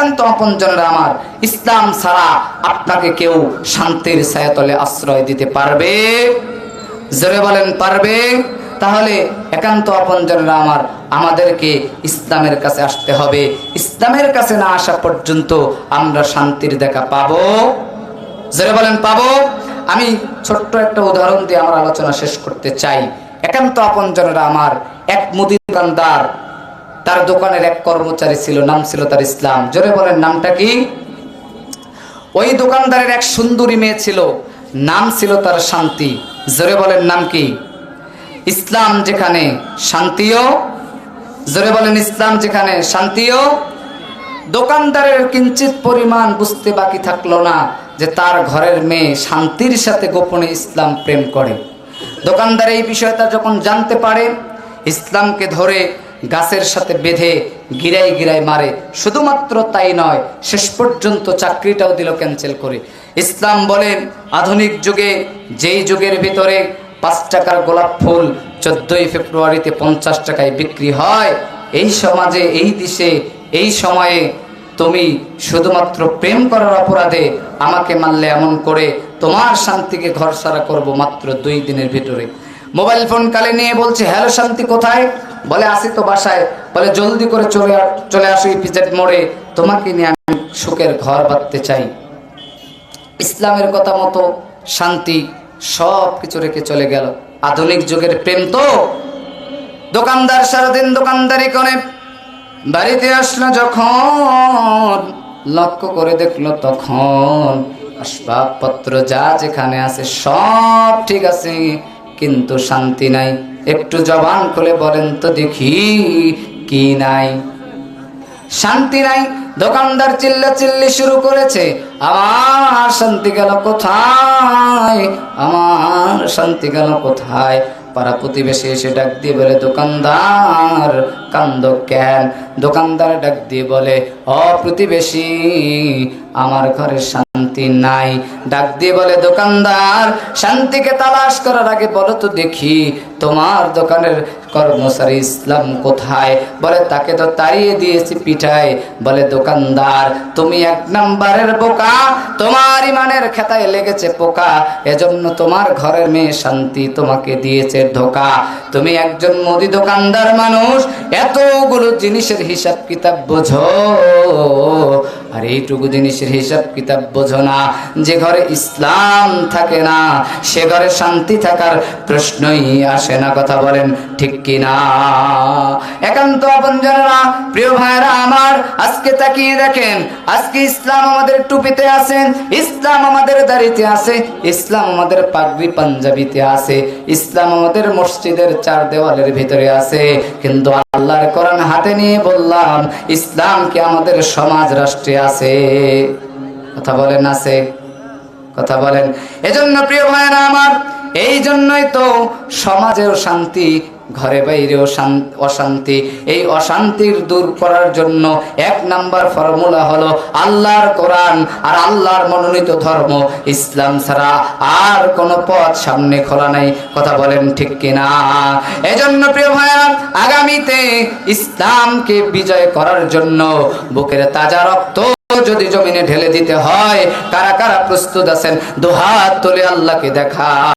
একান্ত আপনজনরা আমার, ইসলাম ছাড়া আপনাকে কেউ শান্তির ছায়াতলে আশ্রয় দিতে পারবে? জোরে বলেন, পারবে? তাহলে একান্ত আপনজনরা আমার, আমাদেরকে ইসলামের কাছে আসতে হবে। ইসলামের কাছে না আসা পর্যন্ত আমরা শান্তির দেখা পাবো? জোরে বলেন, পাবো? আমি ছোট্ট একটা উদাহরণ দিয়ে আমার আলোচনা শেষ করতে চাই। একান্ত আপনজনরা আমার, এক মুদি দোকানদার, তার দোকানের এক কর্মচারী ছিল, নাম ছিল তার ইসলাম। জোরে বলেন, নামটা কি? ওই দোকানদারের এক সুন্দরী মেয়ে ছিল, নাম ছিল তার শান্তি। জোরে বলেন, নাম কি? ইসলাম যেখানে শান্তিও। জোরে বলেন, ইসলাম যেখানে শান্তিও। দোকানদারের কিঞ্চিত পরিমাণ বুঝতে বাকি থাকলো না যে তার ঘরের মেয়ে শান্তির সাথে গোপনে ইসলাম প্রেম করে। দোকানদার এই বিষয়টা যখন জানতে পারে, ইসলামকে ধরে গাছের সাথে বেঁধে গিরাই গিরাই মারে। শুধুমাত্র তাই নয়, শেষ পর্যন্ত চাকরিটাও দিল ক্যান্সেল করে। ইসলাম বলেন, আধুনিক যুগে, যেই যুগের ভিতরে 5 টাকার গোলাপ ফুল 14ই ফেব্রুয়ারিতে 50 টাকায় বিক্রি হয়, এই সমাজে, এই দেশে, এই সময়ে তুমি শুধুমাত্র প্রেম করার অপরাধে আমাকে মারলে, এমন করে তোমার শান্তিকে ঘরছাড়া করব মাত্র 2 দিনের ভিতরে। মোবাইল ফোন কালে নিয়ে বলছে, হ্যালো শান্তি কোথায়? বলে, আসি তো বাসায়। বলে, জলদি করে চলে আসো ইপিজেড মোড়ে, তোমাকে নিয়ে আমি সুখের ঘর বাঁধতে চাই। ইসলামের কথা মতো শান্তি সব কিছু রেখে চলে গেল। আধুনিক যুগের প্রেম তো। দোকানদার সারাদিন দোকানদারি করে বাড়িতে আসলো, যখন লক্ষ্য করে দেখলো, তখন আসবাবপত্র যা যেখানে আছে সব ঠিক আছে, কিন্তু শান্তি নাই। একটু জবান খুলে বলেন তো দেখি, কি নাই? শান্তি নাই। দোকানদার চিল্লাচিল্লি শুরু করেছে, আমার শান্তি গেল কোথায়? আমার শান্তি গেল কোথায়? পাড়া প্রতিবেশী এসে ডাক দিয়ে বলে, দোকানদার কান্দ কেন? দোকানদার ডাক দিয়ে বলে, ও প্রতিবেশী, আমার ঘরে শান্তি নাই। ডাক দিয়ে বলে, দোকানদার, শান্তিকে তালাশ করার আগে বলো তো দেখি, তোমার দোকানের কর্মচারী ইসলাম কোথায়? বলে, তাকে তো তাড়িয়ে দিয়েছি পিঠায়। বলে, দোকানদার, তুমি 1 নাম্বারের বোকা, তোমার ইমানের খেতায় লেগেছে পোকা, এজন্য তোমার ঘরের মেয়ে শান্তি তোমাকে দিয়েছে ধোকা। তুমি একজন মুদি দোকানদার মানুষ, এতগুলো জিনিসের হিসাব কিতাব বোঝো, আর এইটুকু জিনিসের হিসাব কিতাব বোঝো না। যে ঘরে ইসলাম থাকে না, সে ঘরে শান্তি থাকার প্রশ্নই আসে না। কথা বলেন ঠিক কিনা? একান্ত আপনজনেরা, প্রিয় ভাইরা আমার, আজকে তাকিয়ে দেখেন, আজকে ইসলাম আমাদের টুপিতে আছে, ইসলাম আমাদের দাড়িতে আছে, ইসলাম আমাদের পাগড়ি পাঞ্জাবিতে আছে, ইসলাম আমাদের মসজিদের 4 দেওয়ালের ভিতরে আছে, কিন্তু আল্লাহর কোরআন হাতে নিয়ে বললাম, ইসলাম কি আমাদের সমাজ রাষ্ট্রে আছে? কথা বলেন, আছে? কথা বলেন। এজন্য প্রিয় ভাইরা আমার, এই জন্যই তো সমাজেও শান্তি, ঘরে বাইরেও অশান্তি। এই অশান্তির দূর করার জন্য 1 নাম্বার ফর্মুলা হলো আল্লাহর কোরআন আর আল্লাহর মনোনীত ধর্ম ইসলাম ছাড়া আর কোনো পথ সামনে খোলা নাই। কথা বলেন ঠিক কিনা? এজন্য প্রিয় ভাইরা, আগামীতে ইসলামকে বিজয় করার জন্য বুকের তাজা রক্ত যদি জমিনে ঢেলে দিতে হয়, কারা কারা প্রস্তুত আছেন? দুহাত তুলে আল্লাহকে দেখা।